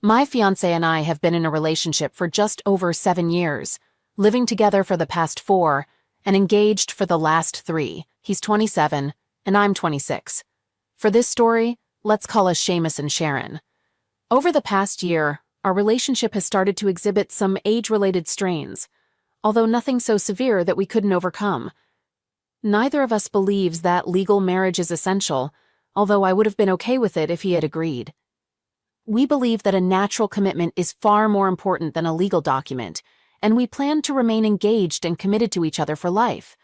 My fiancé and I have been in a relationship for just over 7 years, living together for the past 4, and engaged for the last 3. He's 27, and I'm 26. For this story, let's call us Seamus and Sharon. Over the past year, our relationship has started to exhibit some age-related strains, although nothing so severe that we couldn't overcome. Neither of us believes that legal marriage is essential, although I would have been okay with it if he had agreed. We believe that a natural commitment is far more important than a legal document, and we plan to remain engaged and committed to each other for life.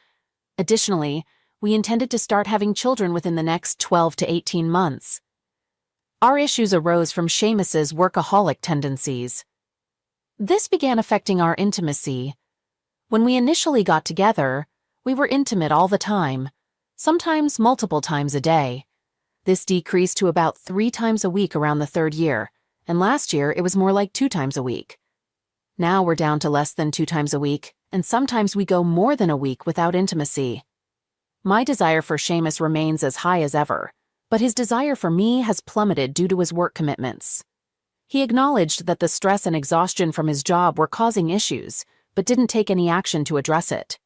Additionally, we intended to start having children within the next 12 to 18 months. Our issues arose from Seamus's workaholic tendencies. This began affecting our intimacy. When we initially got together, we were intimate all the time, sometimes multiple times a day. This decreased to about 3 times a week around the 3rd year, and last year it was more like 2 times a week. Now we're down to less than 2 times a week, and sometimes we go more than a week without intimacy. My desire for Seamus remains as high as ever, but his desire for me has plummeted due to his work commitments. He acknowledged that the stress and exhaustion from his job were causing issues, but didn't take any action to address it.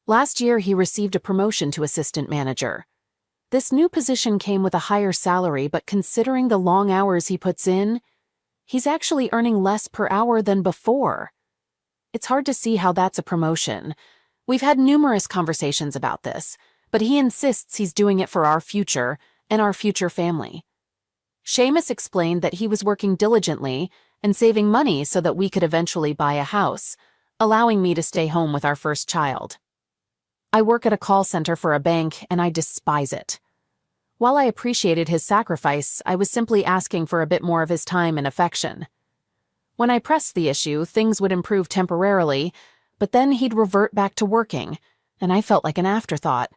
Last year, he received a promotion to assistant manager. This new position came with a higher salary, but considering the long hours he puts in, he's actually earning less per hour than before. It's hard to see how that's a promotion. We've had numerous conversations about this, but he insists he's doing it for our future and our future family. Seamus explained that he was working diligently and saving money so that we could eventually buy a house, allowing me to stay home with our first child. I work at a call center for a bank, and I despise it. While I appreciated his sacrifice, I was simply asking for a bit more of his time and affection. When I pressed the issue, things would improve temporarily, but then he'd revert back to working, and I felt like an afterthought.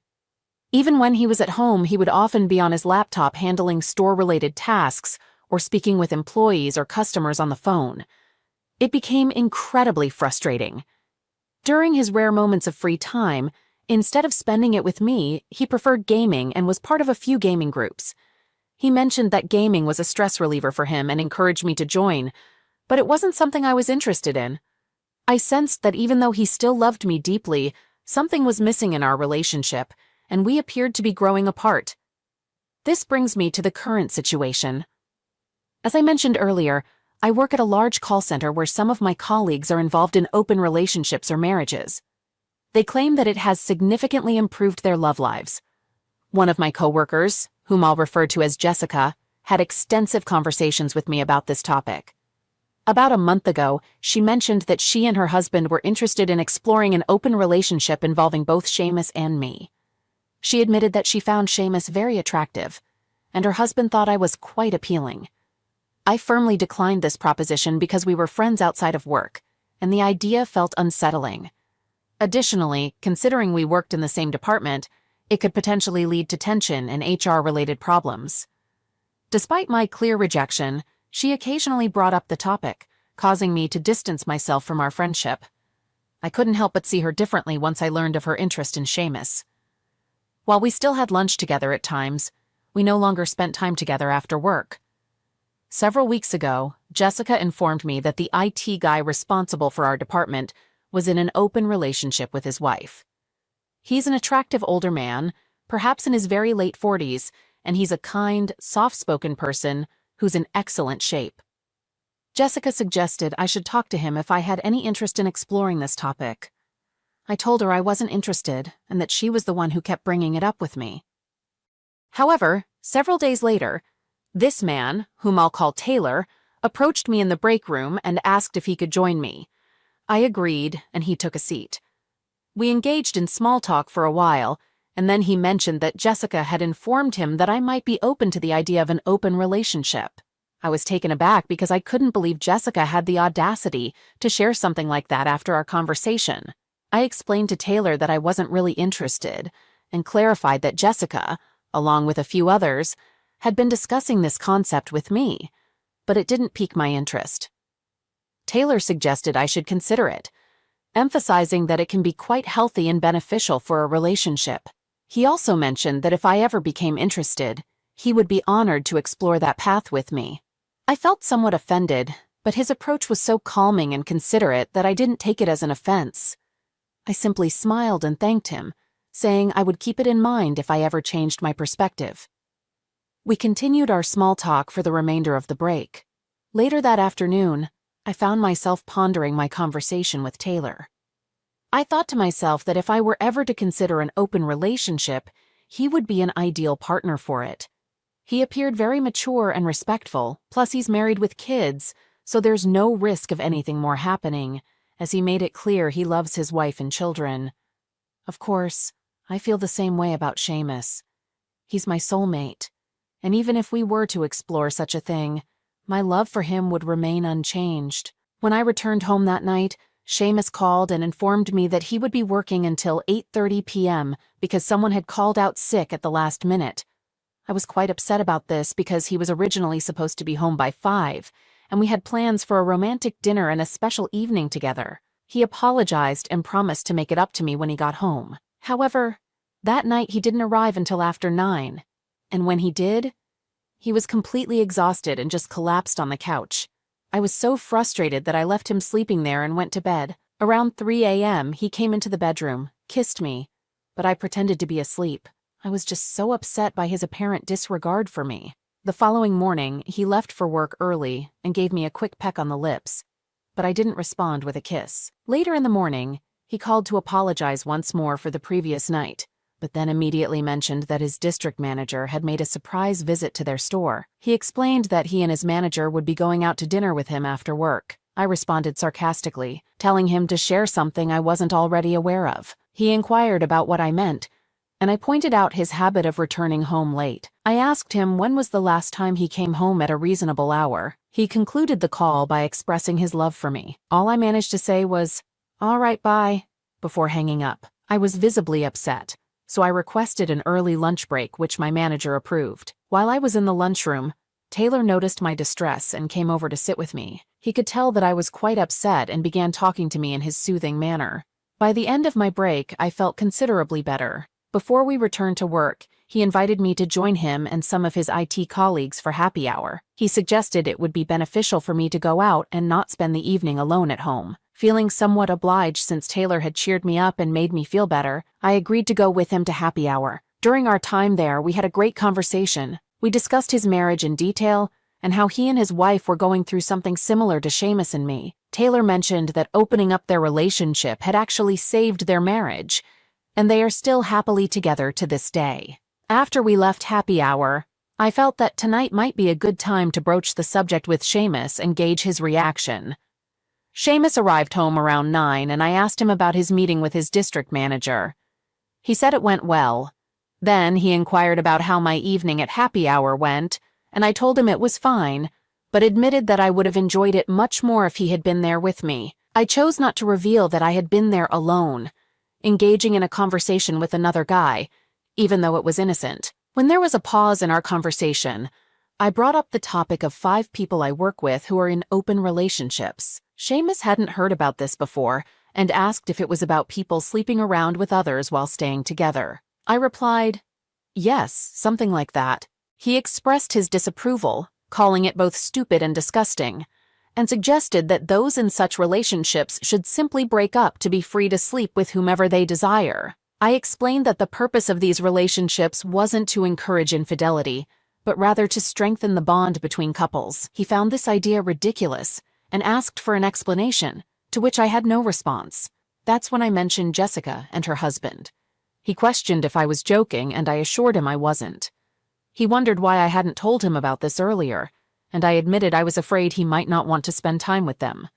Even when he was at home, he would often be on his laptop handling store-related tasks or speaking with employees or customers on the phone. It became incredibly frustrating. During his rare moments of free time, instead of spending it with me, he preferred gaming and was part of a few gaming groups. He mentioned that gaming was a stress reliever for him and encouraged me to join, but it wasn't something I was interested in. I sensed that even though he still loved me deeply, something was missing in our relationship, and we appeared to be growing apart. This brings me to the current situation. As I mentioned earlier, I work at a large call center where some of my colleagues are involved in open relationships or marriages. They claim that it has significantly improved their love lives. One of my coworkers, whom I'll refer to as Jessica, had extensive conversations with me about this topic. About a month ago, she mentioned that she and her husband were interested in exploring an open relationship involving both Seamus and me. She admitted that she found Seamus very attractive, and her husband thought I was quite appealing. I firmly declined this proposition because we were friends outside of work, and the idea felt unsettling. Additionally, considering we worked in the same department, it could potentially lead to tension and HR-related problems. Despite my clear rejection, she occasionally brought up the topic, causing me to distance myself from our friendship. I couldn't help but see her differently once I learned of her interest in Seamus. While we still had lunch together at times, we no longer spent time together after work. Several weeks ago, Jessica informed me that the IT guy responsible for our department was in an open relationship with his wife. He's an attractive older man, perhaps in his very late 40s, and he's a kind, soft-spoken person who's in excellent shape. Jessica suggested I should talk to him if I had any interest in exploring this topic. I told her I wasn't interested and that she was the one who kept bringing it up with me. However, several days later, this man, whom I'll call Taylor, approached me in the break room and asked if he could join me. I agreed, and he took a seat. We engaged in small talk for a while, and then he mentioned that Jessica had informed him that I might be open to the idea of an open relationship. I was taken aback because I couldn't believe Jessica had the audacity to share something like that after our conversation. I explained to Taylor that I wasn't really interested, and clarified that Jessica, along with a few others, had been discussing this concept with me, but it didn't pique my interest. Taylor suggested I should consider it, emphasizing that it can be quite healthy and beneficial for a relationship. He also mentioned that if I ever became interested, he would be honored to explore that path with me. I felt somewhat offended, but his approach was so calming and considerate that I didn't take it as an offense. I simply smiled and thanked him, saying I would keep it in mind if I ever changed my perspective. We continued our small talk for the remainder of the break. Later that afternoon, I found myself pondering my conversation with Taylor. I thought to myself that if I were ever to consider an open relationship, he would be an ideal partner for it. He appeared very mature and respectful, plus he's married with kids, so there's no risk of anything more happening, as he made it clear he loves his wife and children. Of course, I feel the same way about Seamus. He's my soulmate, and even if we were to explore such a thing, my love for him would remain unchanged. When I returned home that night, Seamus called and informed me that he would be working until 8:30 p.m. because someone had called out sick at the last minute. I was quite upset about this because he was originally supposed to be home by 5, and we had plans for a romantic dinner and a special evening together. He apologized and promised to make it up to me when he got home. However, that night he didn't arrive until after 9, and when he did, he was completely exhausted and just collapsed on the couch. I was so frustrated that I left him sleeping there and went to bed. Around 3 a.m., he came into the bedroom, kissed me, but I pretended to be asleep. I was just so upset by his apparent disregard for me. The following morning, he left for work early and gave me a quick peck on the lips, but I didn't respond with a kiss. Later in the morning, he called to apologize once more for the previous night, but then immediately mentioned that his district manager had made a surprise visit to their store. He explained that he and his manager would be going out to dinner with him after work. I responded sarcastically, telling him to share something I wasn't already aware of. He inquired about what I meant, and I pointed out his habit of returning home late. I asked him when was the last time he came home at a reasonable hour. He concluded the call by expressing his love for me. All I managed to say was, "All right, bye," before hanging up. I was visibly upset, so I requested an early lunch break, which my manager approved. While I was in the lunchroom, Taylor noticed my distress and came over to sit with me. He could tell that I was quite upset and began talking to me in his soothing manner. By the end of my break, I felt considerably better. Before we returned to work, he invited me to join him and some of his IT colleagues for happy hour. He suggested it would be beneficial for me to go out and not spend the evening alone at home. Feeling somewhat obliged since Taylor had cheered me up and made me feel better, I agreed to go with him to happy hour. During our time there, we had a great conversation. We discussed his marriage in detail and how he and his wife were going through something similar to Seamus and me. Taylor mentioned that opening up their relationship had actually saved their marriage, and they are still happily together to this day. After we left happy hour, I felt that tonight might be a good time to broach the subject with Seamus and gauge his reaction. Seamus arrived home around 9, and I asked him about his meeting with his district manager. He said it went well. Then he inquired about how my evening at happy hour went, and I told him it was fine, but admitted that I would have enjoyed it much more if he had been there with me. I chose not to reveal that I had been there alone, engaging in a conversation with another guy, even though it was innocent. When there was a pause in our conversation, I brought up the topic of 5 people I work with who are in open relationships. Seamus hadn't heard about this before and asked if it was about people sleeping around with others while staying together. I replied, "Yes, something like that." He expressed his disapproval, calling it both stupid and disgusting, and suggested that those in such relationships should simply break up to be free to sleep with whomever they desire. I explained that the purpose of these relationships wasn't to encourage infidelity, but rather to strengthen the bond between couples. He found this idea ridiculous and asked for an explanation, to which I had no response. That's when I mentioned Jessica and her husband. He questioned if I was joking, and I assured him I wasn't. He wondered why I hadn't told him about this earlier, and I admitted I was afraid he might not want to spend time with them.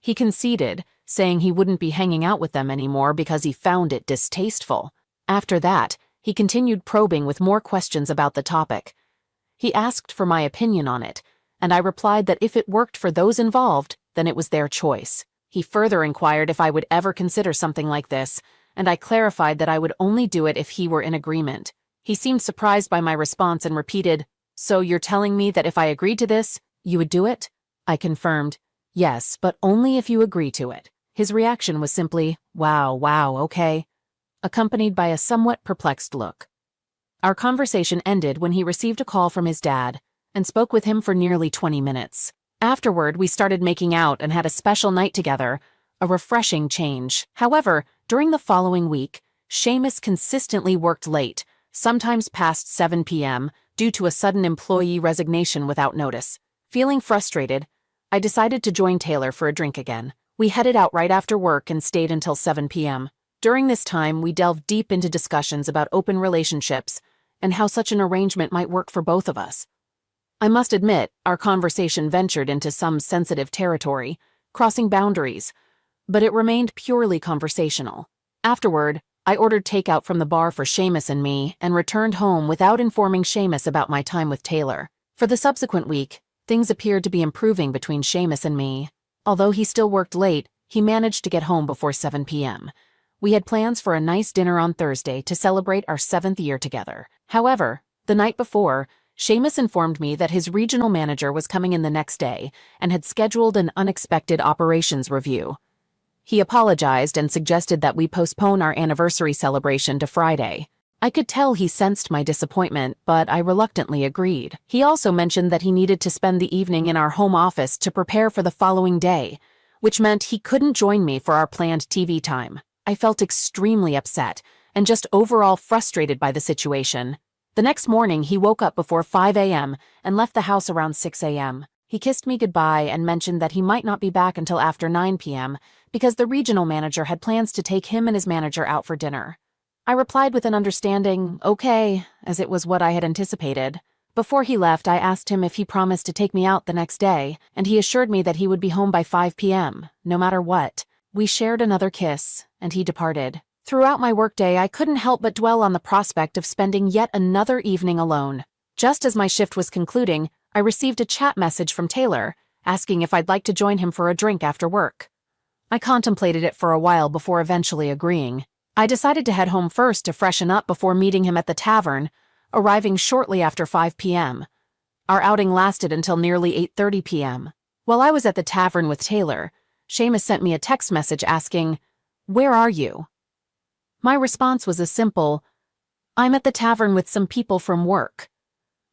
He conceded, saying he wouldn't be hanging out with them anymore because he found it distasteful. After that, he continued probing with more questions about the topic. He asked for my opinion on it, and I replied that if it worked for those involved, then it was their choice. He further inquired if I would ever consider something like this, and I clarified that I would only do it if he were in agreement. He seemed surprised by my response and repeated, "So you're telling me that if I agreed to this, you would do it?" I confirmed, "Yes, but only if you agree to it." His reaction was simply, wow, okay," accompanied by a somewhat perplexed look. Our conversation ended when he received a call from his dad, and spoke with him for nearly 20 minutes. Afterward, we started making out and had a special night together, a refreshing change. However, during the following week, Seamus consistently worked late, sometimes past 7 p.m., due to a sudden employee resignation without notice. Feeling frustrated, I decided to join Taylor for a drink again. We headed out right after work and stayed until 7 p.m. During this time, we delved deep into discussions about open relationships and how such an arrangement might work for both of us. I must admit, our conversation ventured into some sensitive territory, crossing boundaries, but it remained purely conversational. Afterward, I ordered takeout from the bar for Seamus and me and returned home without informing Seamus about my time with Taylor. For the subsequent week, things appeared to be improving between Seamus and me. Although he still worked late, he managed to get home before 7 p.m. We had plans for a nice dinner on Thursday to celebrate our 7th year together. However, the night before, Seamus informed me that his regional manager was coming in the next day and had scheduled an unexpected operations review. He apologized and suggested that we postpone our anniversary celebration to Friday. I could tell he sensed my disappointment, but I reluctantly agreed. He also mentioned that he needed to spend the evening in our home office to prepare for the following day, which meant he couldn't join me for our planned TV time. I felt extremely upset and just overall frustrated by the situation. The next morning, he woke up before 5 a.m. and left the house around 6 a.m. He kissed me goodbye and mentioned that he might not be back until after 9 p.m. because the regional manager had plans to take him and his manager out for dinner. I replied with an understanding, okay, as it was what I had anticipated. Before he left, I asked him if he promised to take me out the next day, and he assured me that he would be home by 5 p.m., no matter what. We shared another kiss, and he departed. Throughout my workday, I couldn't help but dwell on the prospect of spending yet another evening alone. Just as my shift was concluding, I received a chat message from Taylor, asking if I'd like to join him for a drink after work. I contemplated it for a while before eventually agreeing. I decided to head home first to freshen up before meeting him at the tavern, arriving shortly after 5 p.m. Our outing lasted until nearly 8:30 p.m. While I was at the tavern with Taylor, Seamus sent me a text message asking, "Where are you?" My response was a simple, "I'm at the tavern with some people from work,"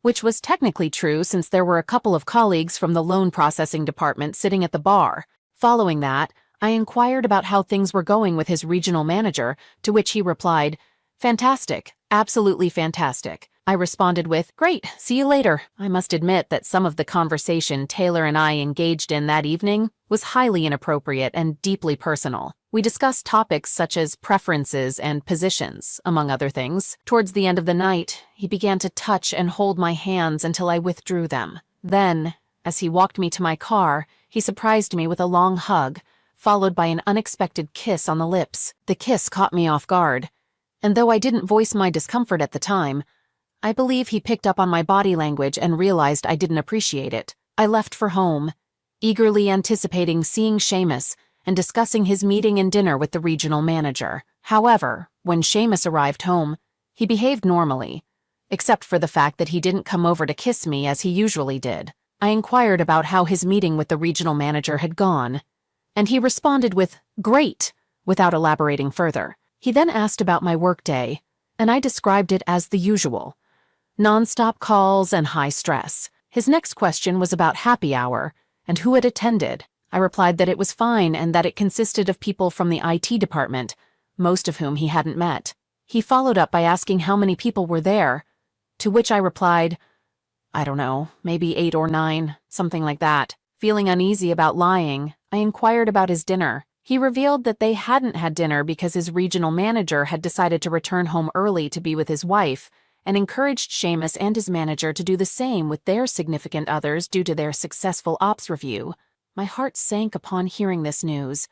which was technically true since there were a couple of colleagues from the loan processing department sitting at the bar. Following that, I inquired about how things were going with his regional manager, to which he replied, "Fantastic, absolutely fantastic." I responded with, "Great, see you later." I must admit that some of the conversation Taylor and I engaged in that evening was highly inappropriate and deeply personal. We discussed topics such as preferences and positions, among other things. Towards the end of the night, he began to touch and hold my hands until I withdrew them. Then, as he walked me to my car, he surprised me with a long hug, followed by an unexpected kiss on the lips. The kiss caught me off guard, and though I didn't voice my discomfort at the time, I believe he picked up on my body language and realized I didn't appreciate it. I left for home, eagerly anticipating seeing Seamus and discussing his meeting and dinner with the regional manager. However, when Seamus arrived home, he behaved normally, except for the fact that he didn't come over to kiss me as he usually did. I inquired about how his meeting with the regional manager had gone, and he responded with, "Great," without elaborating further. He then asked about my workday, and I described it as the usual. Non-stop calls and high stress. His next question was about happy hour and who had attended. I replied that it was fine and that it consisted of people from the IT department, most of whom he hadn't met. He followed up by asking how many people were there, to which I replied, "I don't know, maybe 8 or 9, something like that." Feeling uneasy about lying, I inquired about his dinner. He revealed that they hadn't had dinner because his regional manager had decided to return home early to be with his wife, and encouraged Seamus and his manager to do the same with their significant others due to their successful ops review. My heart sank upon hearing this news.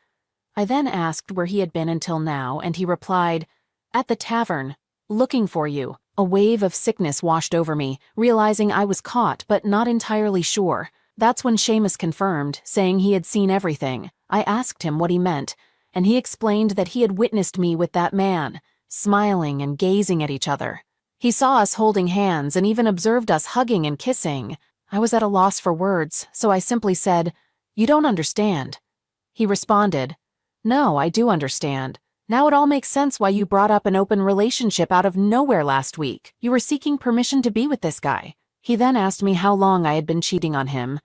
I then asked where he had been until now, and he replied, "At the tavern, looking for you." A wave of sickness washed over me, realizing I was caught but not entirely sure. That's when Seamus confirmed, saying he had seen everything. I asked him what he meant, and he explained that he had witnessed me with that man, smiling and gazing at each other. He saw us holding hands and even observed us hugging and kissing. I was at a loss for words, so I simply said, "You don't understand." He responded, "No, I do understand. Now it all makes sense why you brought up an open relationship out of nowhere last week. You were seeking permission to be with this guy. He then asked me how long I had been cheating on him,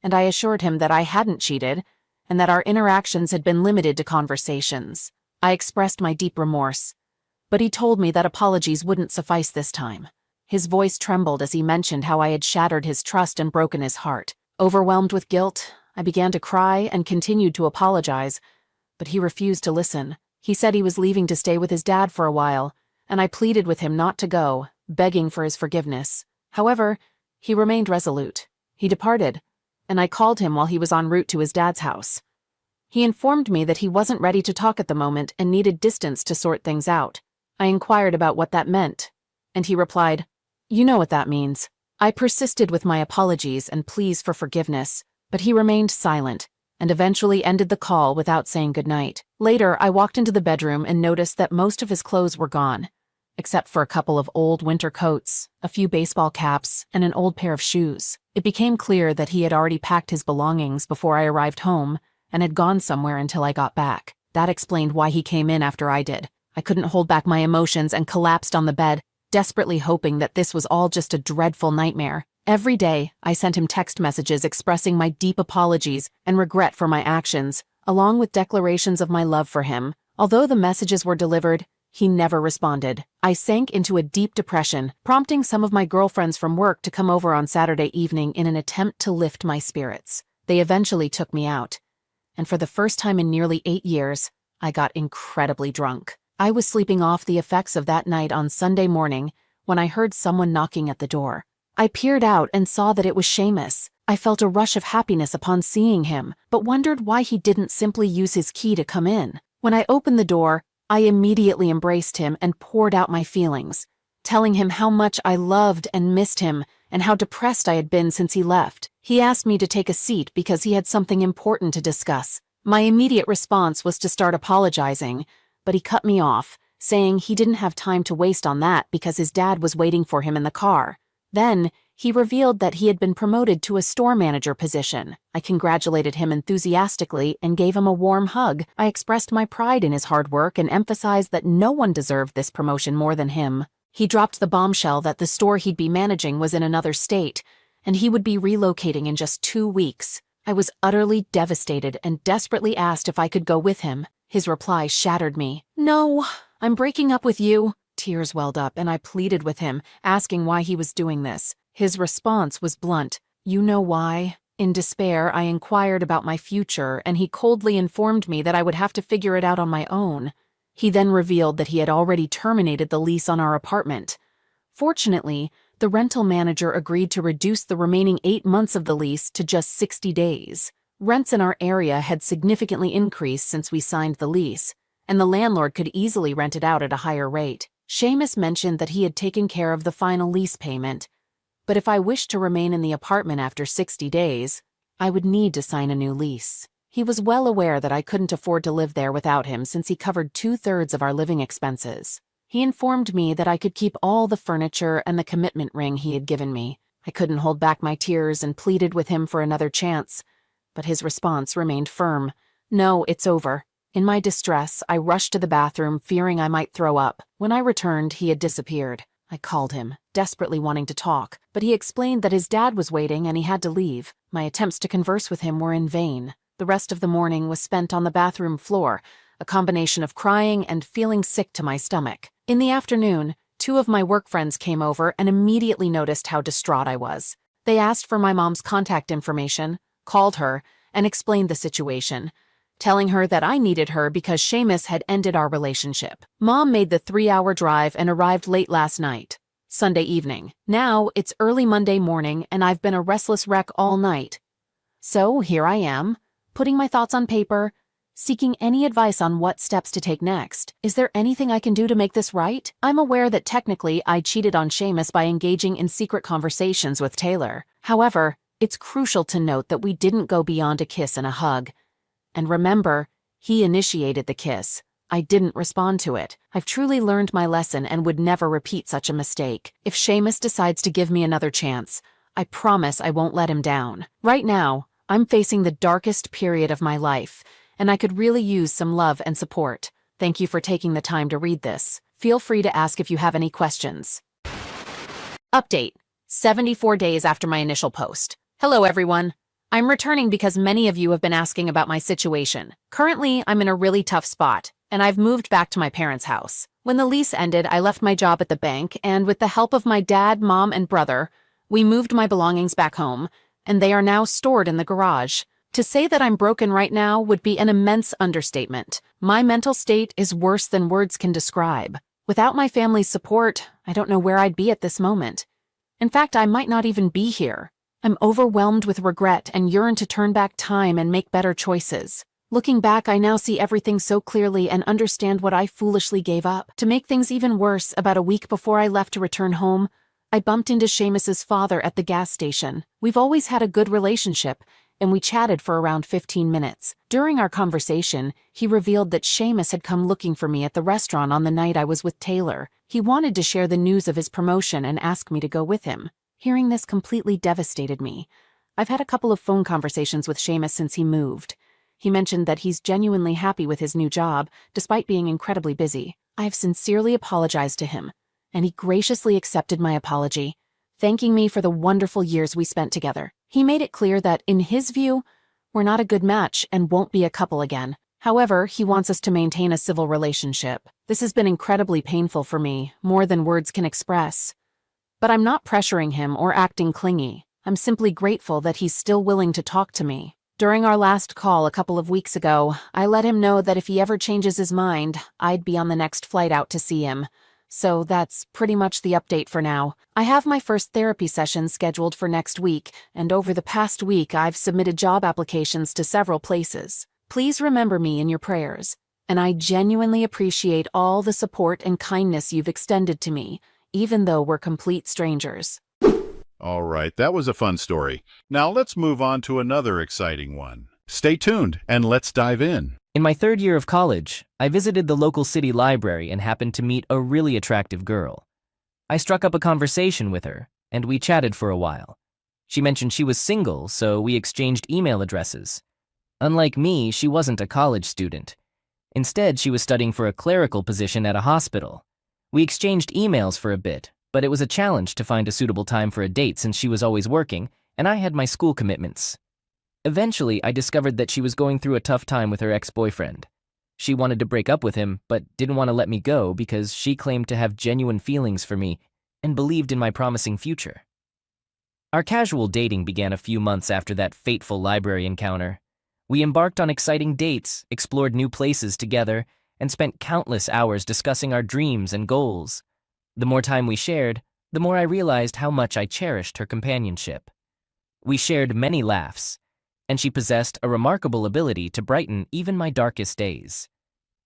and I assured him that I hadn't cheated and that our interactions had been limited to conversations. I expressed my deep remorse, but he told me that apologies wouldn't suffice this time. His voice trembled as he mentioned how I had shattered his trust and broken his heart. Overwhelmed with guilt, I began to cry and continued to apologize, but he refused to listen. He said he was leaving to stay with his dad for a while, and I pleaded with him not to go, begging for his forgiveness. However, he remained resolute. He departed, and I called him while he was en route to his dad's house. He informed me that he wasn't ready to talk at the moment and needed distance to sort things out. I inquired about what that meant, and he replied, "You know what that means." I persisted with my apologies and pleas for forgiveness, but he remained silent and eventually ended the call without saying goodnight. Later, I walked into the bedroom and noticed that most of his clothes were gone, except for a couple of old winter coats, a few baseball caps, and an old pair of shoes. It became clear that he had already packed his belongings before I arrived home and had gone somewhere until I got back. That explained why he came in after I did. I couldn't hold back my emotions and collapsed on the bed, desperately hoping that this was all just a dreadful nightmare. Every day, I sent him text messages expressing my deep apologies and regret for my actions, along with declarations of my love for him. Although the messages were delivered, he never responded. I sank into a deep depression, prompting some of my girlfriends from work to come over on Saturday evening in an attempt to lift my spirits. They eventually took me out, and for the first time in nearly 8 years, I got incredibly drunk. I was sleeping off the effects of that night on Sunday morning when I heard someone knocking at the door. I peered out and saw that it was Seamus. I felt a rush of happiness upon seeing him, but wondered why he didn't simply use his key to come in. When I opened the door, I immediately embraced him and poured out my feelings, telling him how much I loved and missed him and how depressed I had been since he left. He asked me to take a seat because he had something important to discuss. My immediate response was to start apologizing, but he cut me off, saying he didn't have time to waste on that because his dad was waiting for him in the car. Then, he revealed that he had been promoted to a store manager position. I congratulated him enthusiastically and gave him a warm hug. I expressed my pride in his hard work and emphasized that no one deserved this promotion more than him. He dropped the bombshell that the store he'd be managing was in another state, and he would be relocating in just 2 weeks. I was utterly devastated and desperately asked if I could go with him. His reply shattered me. "No, I'm breaking up with you." Tears welled up, and I pleaded with him, asking why he was doing this. His response was blunt. "You know why?" In despair, I inquired about my future, and he coldly informed me that I would have to figure it out on my own. He then revealed that he had already terminated the lease on our apartment. Fortunately, the rental manager agreed to reduce the remaining 8 months of the lease to just 60 days. Rents in our area had significantly increased since we signed the lease, and the landlord could easily rent it out at a higher rate. Seamus mentioned that he had taken care of the final lease payment, but if I wished to remain in the apartment after 60 days, I would need to sign a new lease. He was well aware that I couldn't afford to live there without him since he covered 2/3 of our living expenses. He informed me that I could keep all the furniture and the commitment ring he had given me. I couldn't hold back my tears and pleaded with him for another chance, but his response remained firm. "No, it's over." In my distress, I rushed to the bathroom, fearing I might throw up. When I returned, he had disappeared. I called him, desperately wanting to talk, but he explained that his dad was waiting and he had to leave. My attempts to converse with him were in vain. The rest of the morning was spent on the bathroom floor, a combination of crying and feeling sick to my stomach. In the afternoon, 2 of my work friends came over and immediately noticed how distraught I was. They asked for my mom's contact information, called her, and explained the situation, telling her that I needed her because Seamus had ended our relationship. Mom made the 3-hour drive and arrived late last night, Sunday evening. Now, it's early Monday morning and I've been a restless wreck all night. So here I am, putting my thoughts on paper, seeking any advice on what steps to take next. Is there anything I can do to make this right? I'm aware that technically I cheated on Seamus by engaging in secret conversations with Taylor. However, it's crucial to note that we didn't go beyond a kiss and a hug. And remember, he initiated the kiss. I didn't respond to it. I've truly learned my lesson and would never repeat such a mistake. If Seamus decides to give me another chance, I promise I won't let him down. Right now, I'm facing the darkest period of my life, and I could really use some love and support. Thank you for taking the time to read this. Feel free to ask if you have any questions. Update. 74 days after my initial post. Hello, everyone. I'm returning because many of you have been asking about my situation. Currently, I'm in a really tough spot, and I've moved back to my parents' house. When the lease ended, I left my job at the bank, and with the help of my dad, mom, and brother, we moved my belongings back home, and they are now stored in the garage. To say that I'm broken right now would be an immense understatement. My mental state is worse than words can describe. Without my family's support, I don't know where I'd be at this moment. In fact, I might not even be here. I'm overwhelmed with regret and yearn to turn back time and make better choices. Looking back, I now see everything so clearly and understand what I foolishly gave up. To make things even worse, about a week before I left to return home, I bumped into Seamus's father at the gas station. We've always had a good relationship, and we chatted for around 15 minutes. During our conversation, he revealed that Seamus had come looking for me at the restaurant on the night I was with Taylor. He wanted to share the news of his promotion and ask me to go with him. Hearing this completely devastated me. I've had a couple of phone conversations with Seamus since he moved. He mentioned that he's genuinely happy with his new job, despite being incredibly busy. I have sincerely apologized to him, and he graciously accepted my apology, thanking me for the wonderful years we spent together. He made it clear that, in his view, we're not a good match and won't be a couple again. However, he wants us to maintain a civil relationship. This has been incredibly painful for me, more than words can express. But I'm not pressuring him or acting clingy. I'm simply grateful that he's still willing to talk to me. During our last call a couple of weeks ago, I let him know that if he ever changes his mind, I'd be on the next flight out to see him. So that's pretty much the update for now. I have my first therapy session scheduled for next week, and over the past week I've submitted job applications to several places. Please remember me in your prayers, and I genuinely appreciate all the support and kindness you've extended to me, even though we're complete strangers. All right, that was a fun story. Now let's move on to another exciting one. Stay tuned and let's dive in. In my third year of college, I visited the local city library and happened to meet a really attractive girl. I struck up a conversation with her, and we chatted for a while. She mentioned she was single, so we exchanged email addresses. Unlike me, she wasn't a college student. Instead, she was studying for a clerical position at a hospital. We exchanged emails for a bit, but it was a challenge to find a suitable time for a date since she was always working, and I had my school commitments. Eventually, I discovered that she was going through a tough time with her ex-boyfriend. She wanted to break up with him, but didn't want to let me go because she claimed to have genuine feelings for me and believed in my promising future. Our casual dating began a few months after that fateful library encounter. We embarked on exciting dates, explored new places together, and spent countless hours discussing our dreams and goals. The more time we shared, the more I realized how much I cherished her companionship. We shared many laughs, and she possessed a remarkable ability to brighten even my darkest days.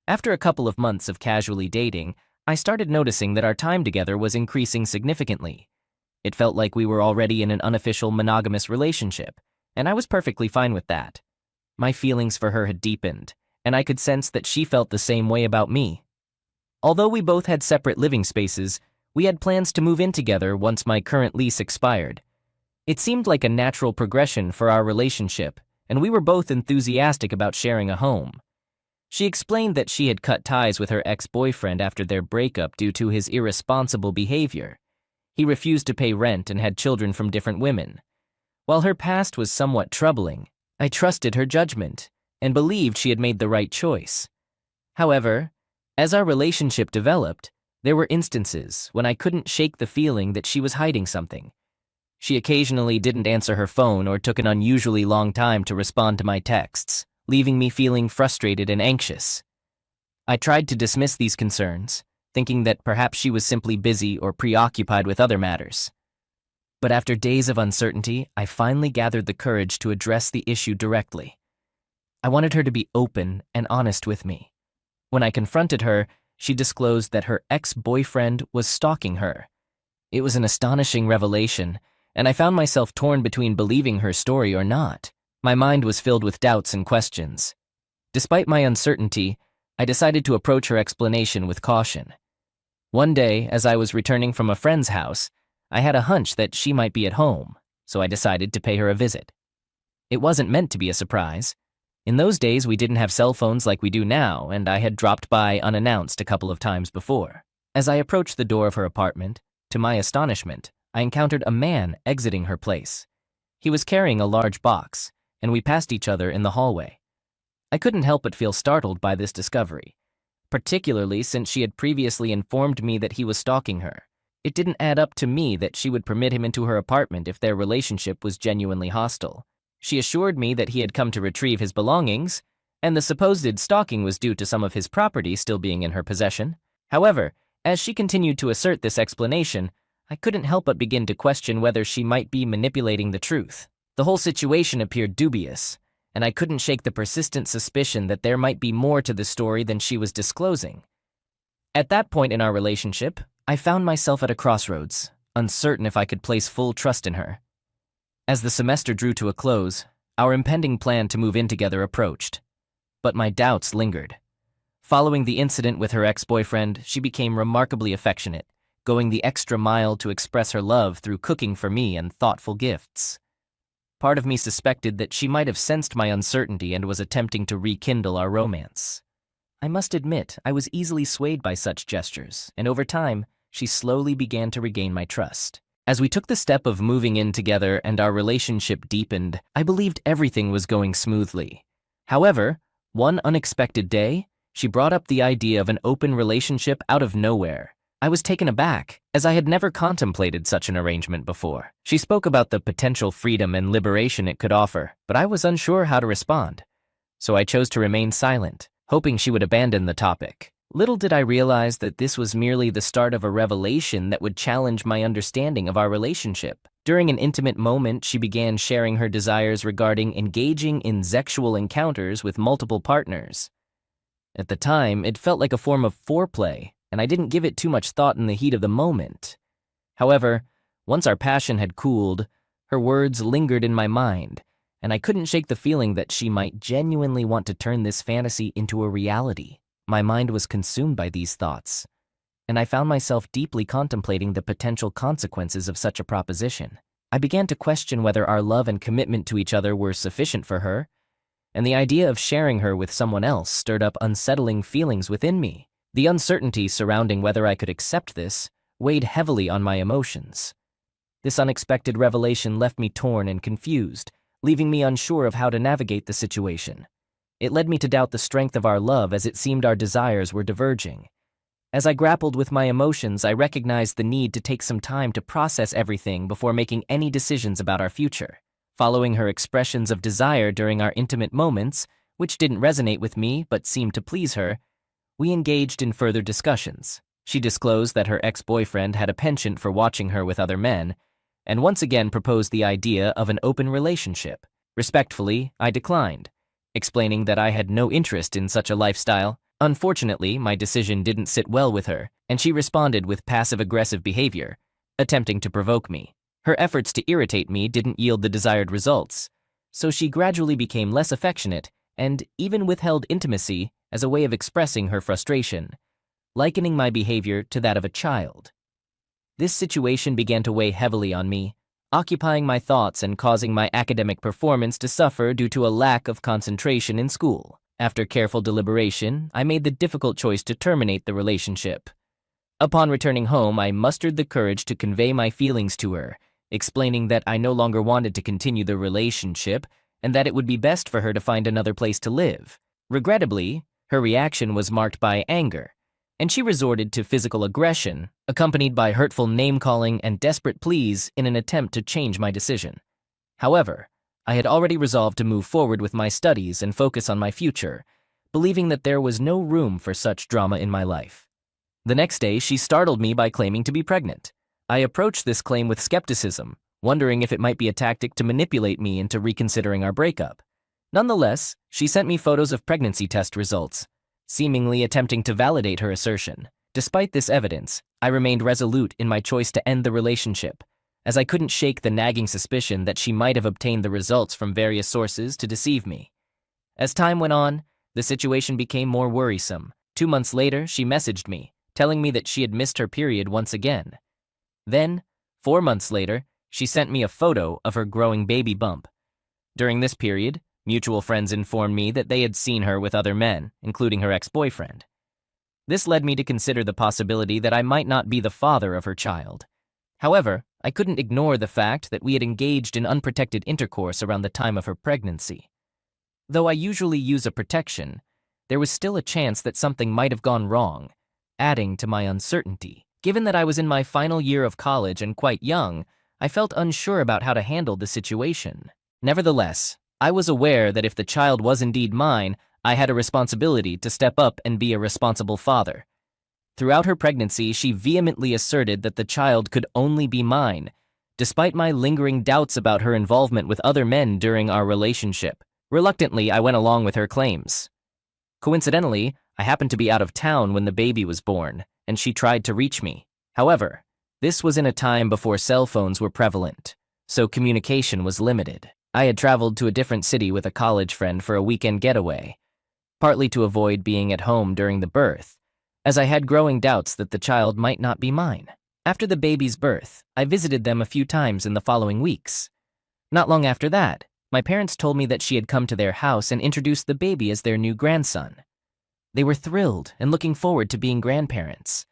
After a couple of months of casually dating, I started noticing that our time together was increasing significantly. It felt like we were already in an unofficial monogamous relationship, and I was perfectly fine with that. My feelings for her had deepened, and I could sense that she felt the same way about me. Although we both had separate living spaces, we had plans to move in together once my current lease expired. It seemed like a natural progression for our relationship, and we were both enthusiastic about sharing a home. She explained that she had cut ties with her ex-boyfriend after their breakup due to his irresponsible behavior. He refused to pay rent and had children from different women. While her past was somewhat troubling, I trusted her judgment and believed she had made the right choice. However, as our relationship developed, there were instances when I couldn't shake the feeling that she was hiding something. She occasionally didn't answer her phone or took an unusually long time to respond to my texts, leaving me feeling frustrated and anxious. I tried to dismiss these concerns, thinking that perhaps she was simply busy or preoccupied with other matters. But after days of uncertainty, I finally gathered the courage to address the issue directly. I wanted her to be open and honest with me. When I confronted her, she disclosed that her ex-boyfriend was stalking her. It was an astonishing revelation, and I found myself torn between believing her story or not. My mind was filled with doubts and questions. Despite my uncertainty, I decided to approach her explanation with caution. One day, as I was returning from a friend's house, I had a hunch that she might be at home, so I decided to pay her a visit. It wasn't meant to be a surprise. In those days, we didn't have cell phones like we do now, and I had dropped by unannounced a couple of times before. As I approached the door of her apartment, to my astonishment, I encountered a man exiting her place. He was carrying a large box, and we passed each other in the hallway. I couldn't help but feel startled by this discovery, particularly since she had previously informed me that he was stalking her. It didn't add up to me that she would permit him into her apartment if their relationship was genuinely hostile. She assured me that he had come to retrieve his belongings, and the supposed stalking was due to some of his property still being in her possession. However, as she continued to assert this explanation, I couldn't help but begin to question whether she might be manipulating the truth. The whole situation appeared dubious, and I couldn't shake the persistent suspicion that there might be more to the story than she was disclosing. At that point in our relationship, I found myself at a crossroads, uncertain if I could place full trust in her. As the semester drew to a close, our impending plan to move in together approached. But my doubts lingered. Following the incident with her ex-boyfriend, she became remarkably affectionate, going the extra mile to express her love through cooking for me and thoughtful gifts. Part of me suspected that she might have sensed my uncertainty and was attempting to rekindle our romance. I must admit, I was easily swayed by such gestures, and over time, she slowly began to regain my trust. As we took the step of moving in together and our relationship deepened, I believed everything was going smoothly. However, one unexpected day, she brought up the idea of an open relationship out of nowhere. I was taken aback, as I had never contemplated such an arrangement before. She spoke about the potential freedom and liberation it could offer, but I was unsure how to respond. So I chose to remain silent, hoping she would abandon the topic. Little did I realize that this was merely the start of a revelation that would challenge my understanding of our relationship. During an intimate moment, she began sharing her desires regarding engaging in sexual encounters with multiple partners. At the time, it felt like a form of foreplay, and I didn't give it too much thought in the heat of the moment. However, once our passion had cooled, her words lingered in my mind, and I couldn't shake the feeling that she might genuinely want to turn this fantasy into a reality. My mind was consumed by these thoughts, and I found myself deeply contemplating the potential consequences of such a proposition. I began to question whether our love and commitment to each other were sufficient for her, and the idea of sharing her with someone else stirred up unsettling feelings within me. The uncertainty surrounding whether I could accept this weighed heavily on my emotions. This unexpected revelation left me torn and confused, leaving me unsure of how to navigate the situation. It led me to doubt the strength of our love as it seemed our desires were diverging. As I grappled with my emotions, I recognized the need to take some time to process everything before making any decisions about our future. Following her expressions of desire during our intimate moments, which didn't resonate with me but seemed to please her, we engaged in further discussions. She disclosed that her ex-boyfriend had a penchant for watching her with other men, and once again proposed the idea of an open relationship. Respectfully, I declined, explaining that I had no interest in such a lifestyle. Unfortunately, my decision didn't sit well with her, and she responded with passive-aggressive behavior, attempting to provoke me. Her efforts to irritate me didn't yield the desired results, so she gradually became less affectionate and even withheld intimacy as a way of expressing her frustration, likening my behavior to that of a child. This situation began to weigh heavily on me, occupying my thoughts and causing my academic performance to suffer due to a lack of concentration in school. After careful deliberation, I made the difficult choice to terminate the relationship. Upon returning home, I mustered the courage to convey my feelings to her, explaining that I no longer wanted to continue the relationship and that it would be best for her to find another place to live. Regrettably, her reaction was marked by anger, and she resorted to physical aggression, accompanied by hurtful name-calling and desperate pleas in an attempt to change my decision. However, I had already resolved to move forward with my studies and focus on my future, believing that there was no room for such drama in my life. The next day, she startled me by claiming to be pregnant. I approached this claim with skepticism, wondering if it might be a tactic to manipulate me into reconsidering our breakup. Nonetheless, she sent me photos of pregnancy test results, seemingly attempting to validate her assertion. Despite this evidence, I remained resolute in my choice to end the relationship, as I couldn't shake the nagging suspicion that she might have obtained the results from various sources to deceive me. As time went on, the situation became more worrisome. 2 months later, she messaged me, telling me that she had missed her period once again. Then, 4 months later, she sent me a photo of her growing baby bump. During this period, mutual friends informed me that they had seen her with other men, including her ex-boyfriend. This led me to consider the possibility that I might not be the father of her child. However, I couldn't ignore the fact that we had engaged in unprotected intercourse around the time of her pregnancy. Though I usually use a protection, there was still a chance that something might have gone wrong, adding to my uncertainty. Given that I was in my final year of college and quite young, I felt unsure about how to handle the situation. Nevertheless, I was aware that if the child was indeed mine, I had a responsibility to step up and be a responsible father. Throughout her pregnancy, she vehemently asserted that the child could only be mine, despite my lingering doubts about her involvement with other men during our relationship. Reluctantly, I went along with her claims. Coincidentally, I happened to be out of town when the baby was born, and she tried to reach me. However, this was in a time before cell phones were prevalent, so communication was limited. I had traveled to a different city with a college friend for a weekend getaway, partly to avoid being at home during the birth, as I had growing doubts that the child might not be mine. After the baby's birth, I visited them a few times in the following weeks. Not long after that, my parents told me that she had come to their house and introduced the baby as their new grandson. They were thrilled and looking forward to being grandparents.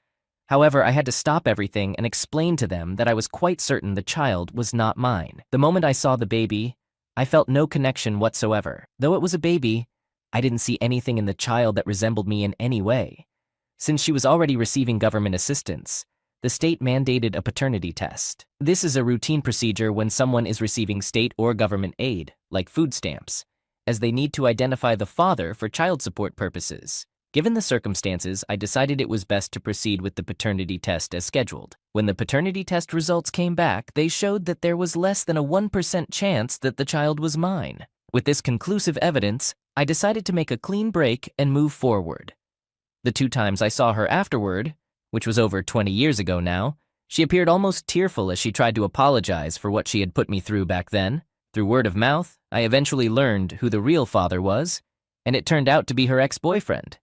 However, I had to stop everything and explain to them that I was quite certain the child was not mine. The moment I saw the baby, I felt no connection whatsoever. Though it was a baby, I didn't see anything in the child that resembled me in any way. Since she was already receiving government assistance, the state mandated a paternity test. This is a routine procedure when someone is receiving state or government aid, like food stamps, as they need to identify the father for child support purposes. Given the circumstances, I decided it was best to proceed with the paternity test as scheduled. When the paternity test results came back, they showed that there was less than a 1% chance that the child was mine. With this conclusive evidence, I decided to make a clean break and move forward. The 2 times I saw her afterward, which was over 20 years ago now, she appeared almost tearful as she tried to apologize for what she had put me through back then. Through word of mouth, I eventually learned who the real father was, and it turned out to be her ex-boyfriend.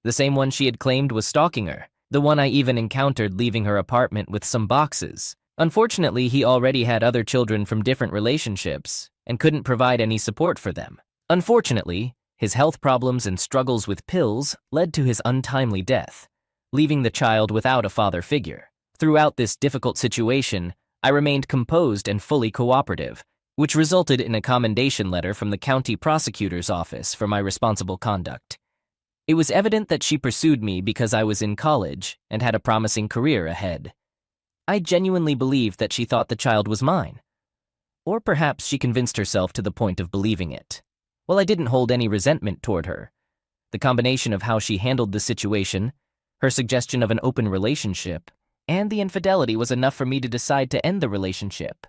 The same one she had claimed was stalking her, the one I even encountered leaving her apartment with some boxes. Unfortunately, he already had other children from different relationships and couldn't provide any support for them. Unfortunately, his health problems and struggles with pills led to his untimely death, leaving the child without a father figure. Throughout this difficult situation, I remained composed and fully cooperative, which resulted in a commendation letter from the county prosecutor's office for my responsible conduct. It was evident that she pursued me because I was in college and had a promising career ahead. I genuinely believed that she thought the child was mine. Or perhaps she convinced herself to the point of believing it. While I didn't hold any resentment toward her, the combination of how she handled the situation, her suggestion of an open relationship, and the infidelity was enough for me to decide to end the relationship.